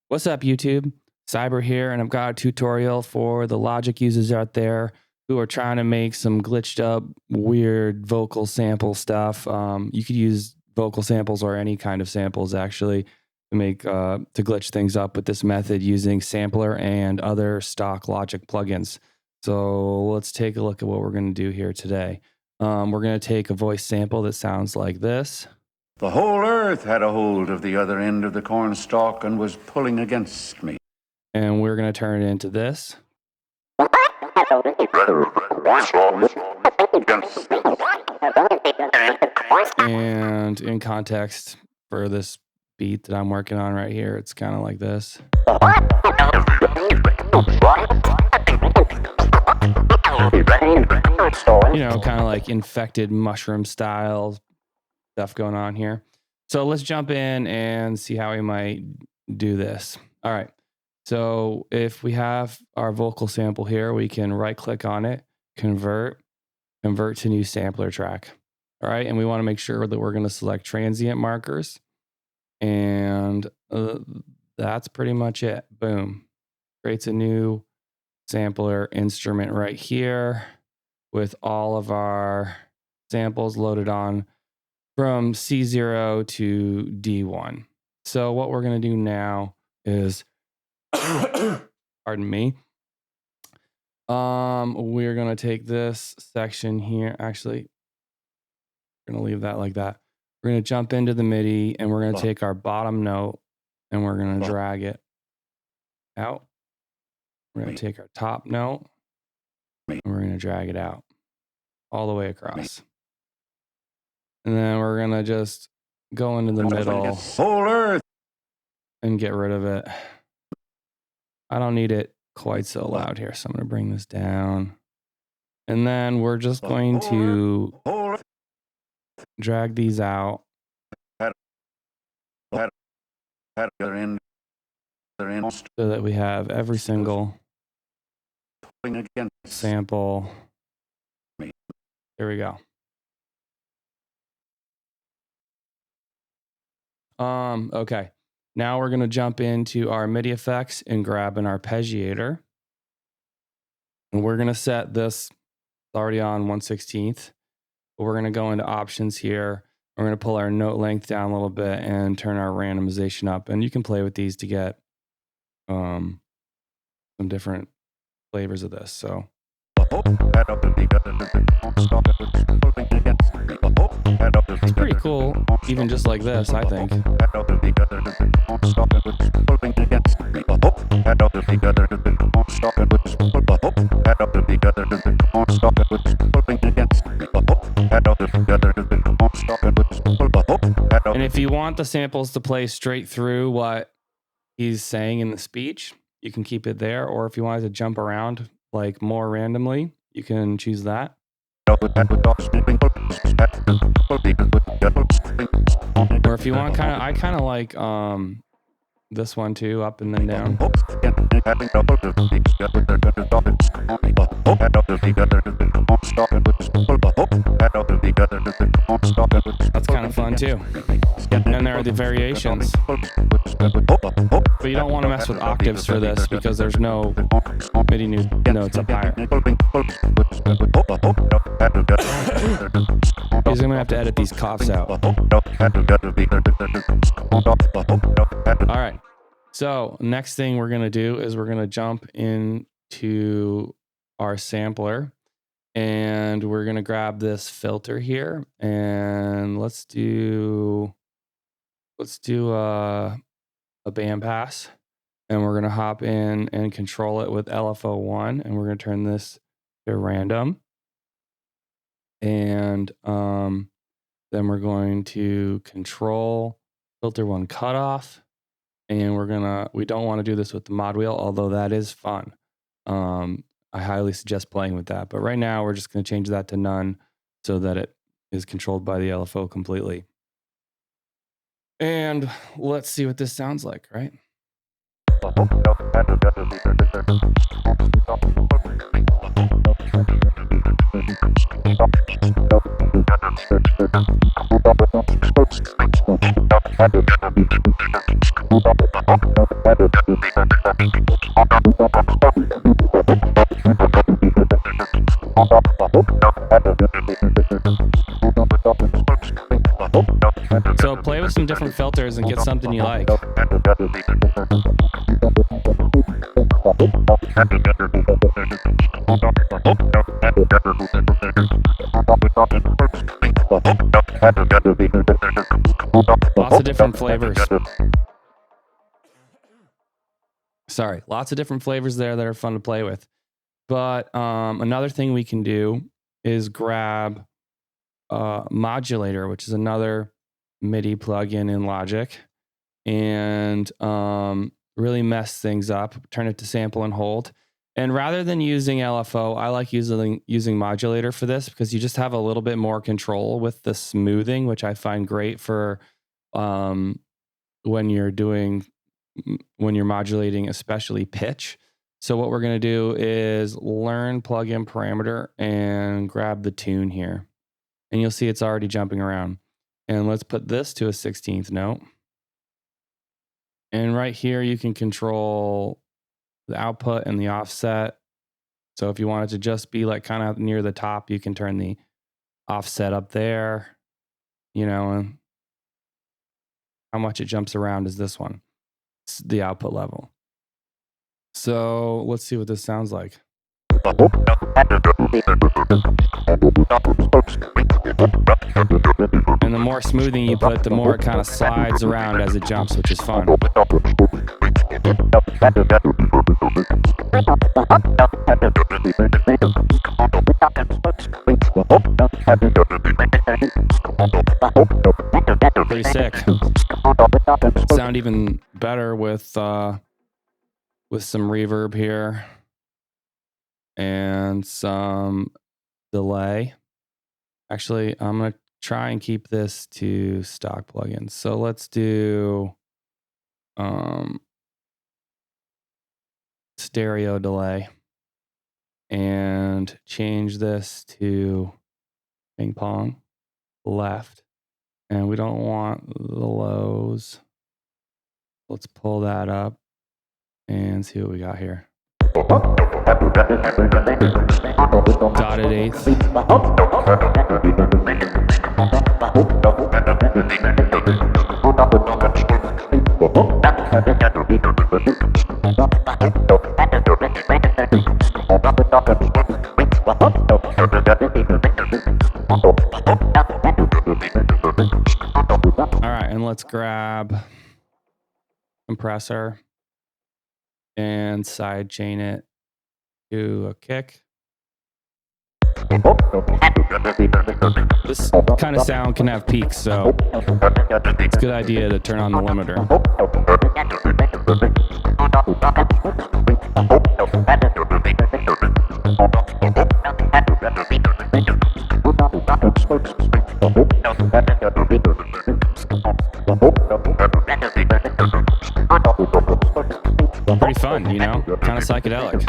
What's up, YouTube? Cyber here, and I've got a tutorial for the Logic users out there who are trying to make some glitched up, weird vocal sample stuff. You could use vocal samples or any kind of samples actually to glitch things up with this method using Sampler and other stock Logic plugins. So let's take a look at what we're going to do here today. We're going to take a voice sample that sounds like this. The whole earth had a hold of the other end of the cornstalk and was pulling against me. And we're going to turn it into this. And in context for this beat that I'm working on right here, it's kind of like this. You know, kind of like infected mushroom style stuff going on here. So let's jump in and see how we might do this. All right. So if we have our vocal sample here, we can right click on it, convert to new sampler track. All right. And we want to make sure that we're going to select transient markers. And that's pretty much it. Boom. Creates a new sampler instrument right here with all of our samples loaded on from C0 to D1. So what we're going to do now is, pardon me, we're going to take this section here. Actually, we're going to leave that like that. We're going to jump into the MIDI and we're going to take our bottom note and we're going to drag it out. We're going to take our top note and we're going to drag it out all the way across. And then we're going to just go into the middle and get rid of it. I don't need it quite so loud here, so I'm going to bring this down. And then we're just going to drag these out so that we have every single sample. There we go. Okay. Now we're going to jump into our MIDI effects and grab an arpeggiator. And we're going to set this already on 1/16. But we're going to go into options here. We're going to pull our note length down a little bit and turn our randomization up. And you can play with these to get some different flavors of this. So it's pretty cool, even just like this, I think. And if you want the samples to play straight through what he's saying in the speech, you can keep it there. Or if you wanted to jump around like more randomly, you can choose that. Or if you want I kind of like this one too, up and then down. That's kind of fun too. And there are the variations. But you don't want to mess with octaves for this because there's no MIDI notes up higher. He's going to have to edit these coughs out. All right. So next thing we're going to do is we're going to jump into our sampler and we're going to grab this filter here and let's do a bandpass, and we're going to hop in and control it with LFO1, and we're going to turn this to random. And then we're going to control filter 1 cutoff. And we don't want to do this with the mod wheel, although that is fun. I highly suggest playing with that. But right now, we're just going to change that to none so that it is controlled by the LFO completely. And let's see what this sounds like, right? So play with some different filters and get something you like. Lots of different flavors. Sorry, lots of different flavors there that are fun to play with. But another thing we can do is grab Modulator, which is another MIDI plugin in Logic, and really mess things up, turn it to sample and hold. And rather than using LFO, I like using Modulator for this because you just have a little bit more control with the smoothing, which I find great for when you're modulating, especially pitch. So what we're going to do is learn plugin parameter and grab the tune here. And you'll see it's already jumping around. And let's put this to a 16th note. And right here, you can control the output and the offset. So if you want it to just be like kind of near the top, you can turn the offset up there, and how much it jumps around is this one. It's the output level. So let's see what this sounds like. And the more smoothing you put, the more it kind of slides around as it jumps, which is fun. Pretty sick. Sound even better with some reverb here and some delay. Actually, I'm going to try and keep this to stock plugins. So let's do stereo delay and change this to ping pong left. And we don't want the lows. Let's pull that up and see what we got here. Dotted eighth. All right, and let's grab compressor and side chain it to a kick. This kind of sound can have peaks, so it's a good idea to turn on the limiter. Pretty fun, kind of psychedelic.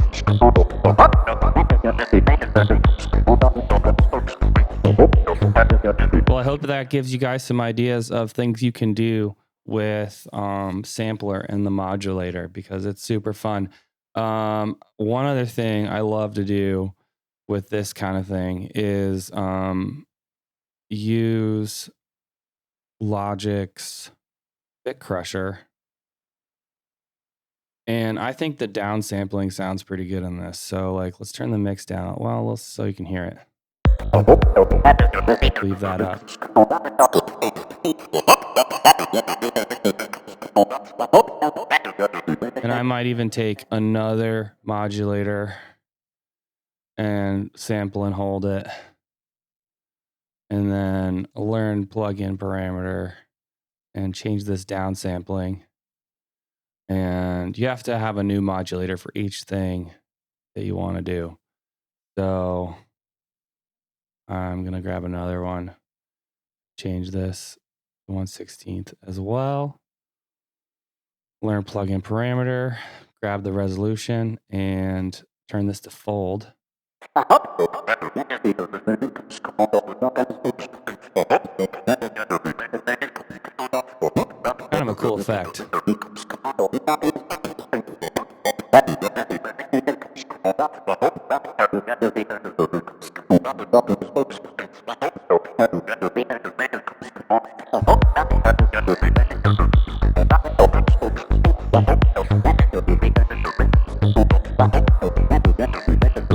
Well, I hope that gives you guys some ideas of things you can do with sampler and the modulator because it's super fun. One other thing I love to do with this kind of thing is use Logic's Bit Crusher. And I think the downsampling sounds pretty good on this. So let's turn the mix down. Well, so you can hear it. Leave that up. And I might even take another modulator and sample and hold it. And then learn plugin parameter and change this downsampling. And you have to have a new modulator for each thing that you want to do. So I'm going to grab another one, change this to 1/16th as well. Learn plugin parameter, grab the resolution, and turn this to fold. cool effect.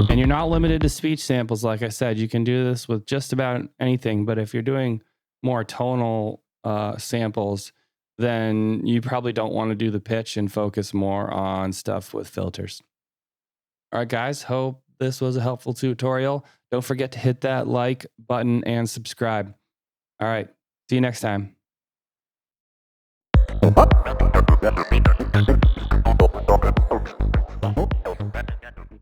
And you're not limited to speech samples. Like I said, you can do this with just about anything. But if you're doing more tonal samples, then you probably don't want to do the pitch and focus more on stuff with filters. All right, guys, hope this was a helpful tutorial. Don't forget to hit that like button and subscribe. All right, see you next time.